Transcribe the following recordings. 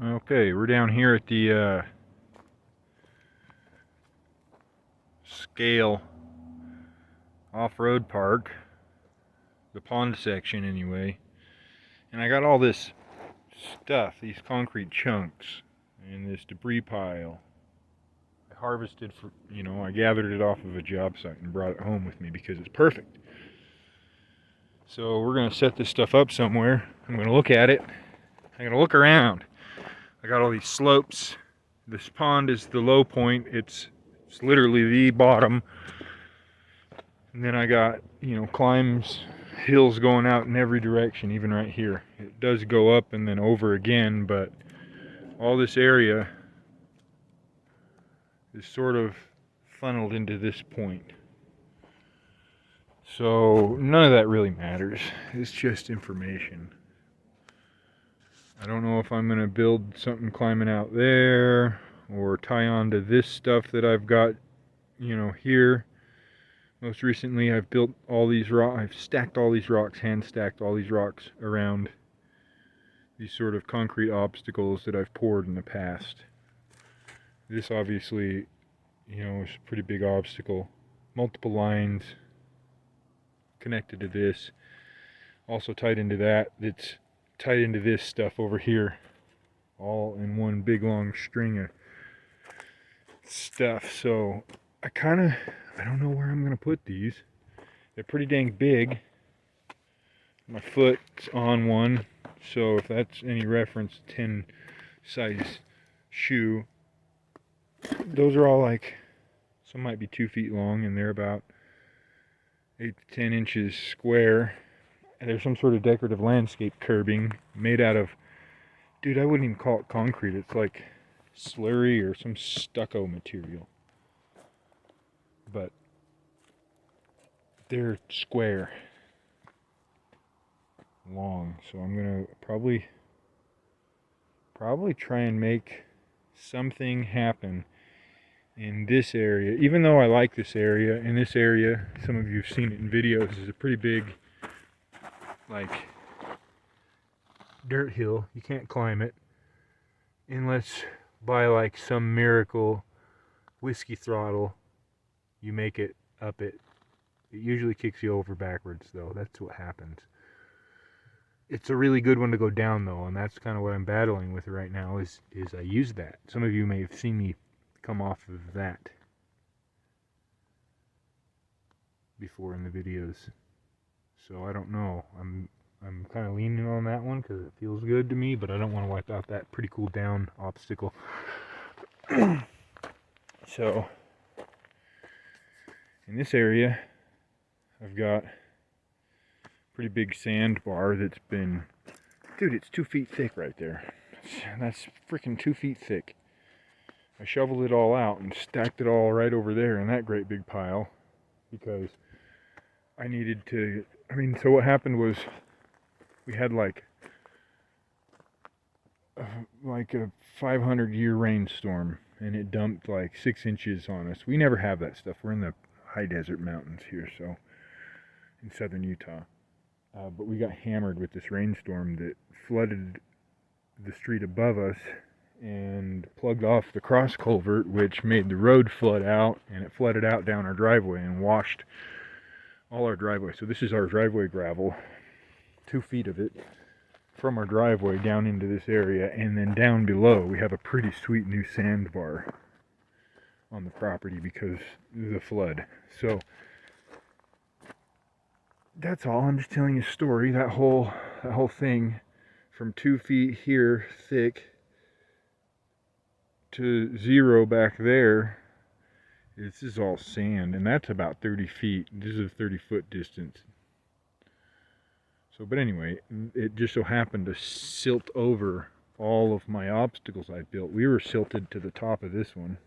Okay, we're down here at the Scale Off-Road Park, the pond section anyway, and I got all this stuff, these concrete chunks, and this debris pile. I harvested I gathered it off of a job site and brought it home with me because it's perfect. So we're going to set this stuff up somewhere. I'm going to look at it. I'm going to look around. I got all these slopes. This pond is the low point. It's literally the bottom. And then I got, climbs, hills going out in every direction, even right here. It does go up and then over again, but all this area is sort of funneled into this point. So none of that really matters. It's just information. I don't know if I'm going to build something climbing out there or tie on to this stuff that I've got, here. Most recently, I've built all these rocks. I've stacked all these rocks, hand stacked all these rocks around these sort of concrete obstacles that I've poured in the past. This obviously, is a pretty big obstacle. Multiple lines connected to this. Also tied into that. That's tied into this stuff over here. All in one big long string of stuff. So I don't know where I'm going to put these. They're pretty dang big. My foot's on one, so if that's any reference, 10 size shoe. Those are all some might be 2 feet long, and they're about 8 to 10 inches square. And there's some sort of decorative landscape curbing made out of, dude, I wouldn't even call it concrete. It's like slurry or some stucco material. But they're square. Long, so I'm gonna probably try and make something happen in this area. Even though I like this area, in this area, some of you have seen it in videos, is a pretty big dirt hill. You can't climb it unless by some miracle whiskey throttle you make it up it. It usually kicks you over backwards though. That's what happens. It's a really good one to go down though, and that's kind of what I'm battling with right now is I use that. Some of you may have seen me come off of that before in the videos. So I don't know. I'm kind of leaning on that one because it feels good to me, but I don't want to wipe out that pretty cool down obstacle. So in this area, I've got pretty big sandbar that's been, dude, it's 2 feet thick right there. That's freaking 2 feet thick. I shoveled it all out and stacked it all right over there in that great big pile because I needed to, so what happened was we had like a 500-year rainstorm and it dumped 6 inches on us. We never have that stuff. We're in the high desert mountains here, so in southern Utah. But we got hammered with this rainstorm that flooded the street above us and plugged off the cross culvert, which made the road flood out, and it flooded out down our driveway and washed all our driveway. So this is our driveway gravel, 2 feet of it from our driveway down into this area, and then down below we have a pretty sweet new sandbar on the property because of the flood. So that's all. I'm just telling you a story. That whole thing from 2 feet here thick to 0 back there. This is all sand, and that's about 30 feet. This is a 30-foot distance. So, but anyway, it just so happened to silt over all of my obstacles I built. We were silted to the top of this one.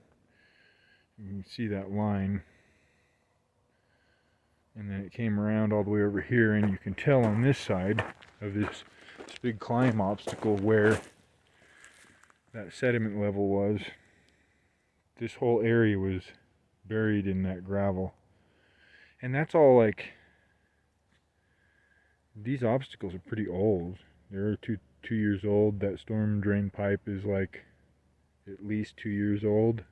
You can see that line. And then it came around all the way over here, and you can tell on this side of this big climb obstacle where that sediment level was. This whole area was buried in that gravel. And that's all these obstacles are pretty old. They're two years old. That storm drain pipe is like at least 2 years old.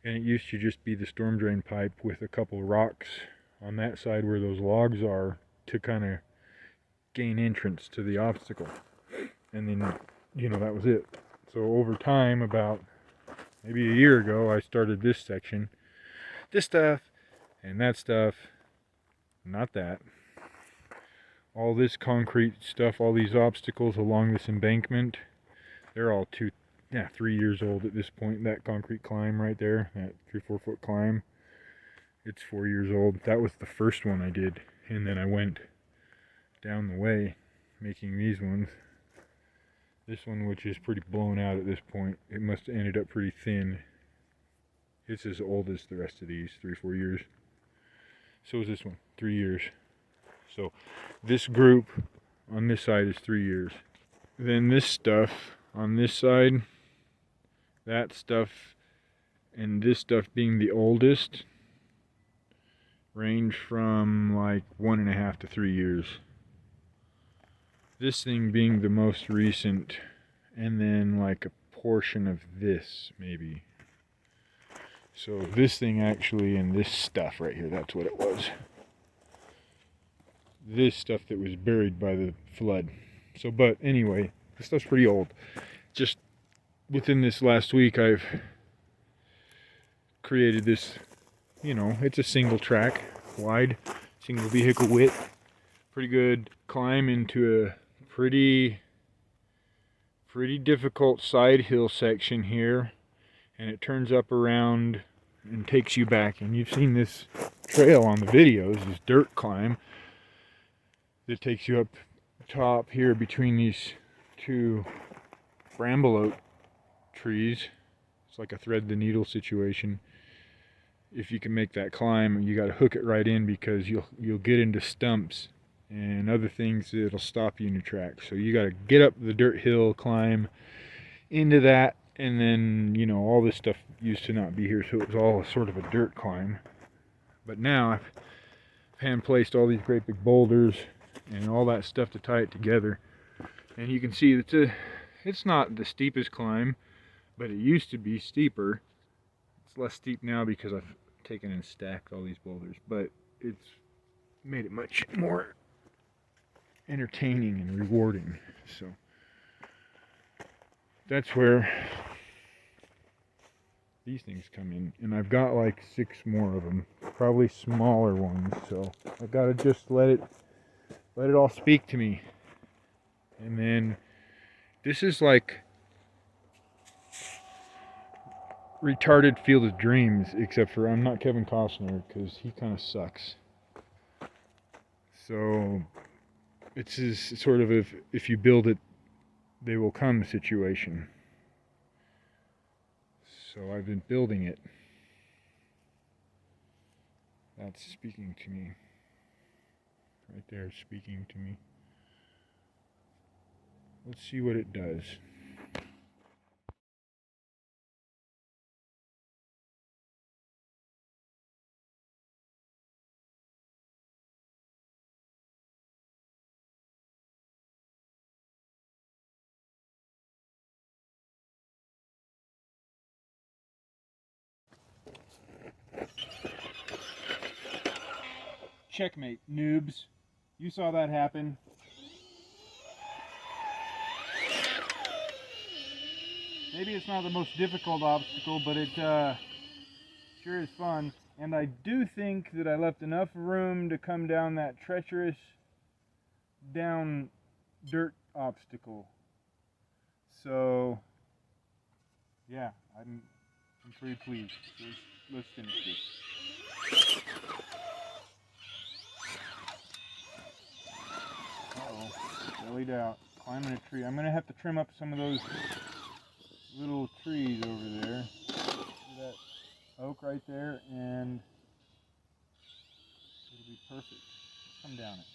And it used to just be the storm drain pipe with a couple rocks on that side where those logs are to kind of gain entrance to the obstacle. And then, you know, that was it. So over time, about maybe a year ago, I started this section. This stuff and that stuff, not that. All this concrete stuff, all these obstacles along this embankment, they're all 3 years old at this point. That concrete climb right there, that 3-4 foot climb, it's 4 years old. That was the first one I did, and then I went down the way making these ones. This one, which is pretty blown out at this point, it must have ended up pretty thin. It's as old as the rest of these, 3-4 years. So is this one, 3 years. So this group on this side is 3 years. Then this stuff on this side, that stuff and this stuff being the oldest, range from like 1.5 to 3 years. This thing being the most recent, and then like a portion of this maybe. So this thing actually, and this stuff right here, that's what it was. This stuff that was buried by the flood. So, but anyway, this stuff's pretty old. Just within this last week, I've created this, you know, it's a single track, wide, single vehicle width. Pretty good climb into a pretty difficult side hill section here. And it turns up around and takes you back. And you've seen this trail on the videos, this dirt climb that takes you up top here between these two bramble oak trees. It's like a thread the needle situation. If you can make that climb, you got to hook it right in, because you'll get into stumps and other things that'll stop you in your tracks. So you got to get up the dirt hill, climb into that, and then, you know, all this stuff used to not be here, so it was all sort of a dirt climb. But now I've hand placed all these great big boulders and all that stuff to tie it together, and you can see that it's not the steepest climb, but it used to be steeper. It's less steep now because I've taken and stacked all these boulders, but it's made it much more entertaining and rewarding. So that's where these things come in, and I've got like 6 more of them, probably smaller ones, so I've got to just let it all speak to me. And then this is like retarded Field of Dreams, except for I'm not Kevin Costner, because he kind of sucks. So it's sort of if you build it, they will come situation. So I've been building it. That's speaking to me. Right there, speaking to me. Let's see what it does. Checkmate, noobs. You saw that happen. Maybe it's not the most difficult obstacle, but it sure is fun. And I do think that I left enough room to come down that treacherous down dirt obstacle. So yeah, I'm pretty pleased. Let's finish this. Uh-oh, bellied out, climbing a tree. I'm gonna have to trim up some of those little trees over there. See that oak right there, and it'll be perfect. Come down it.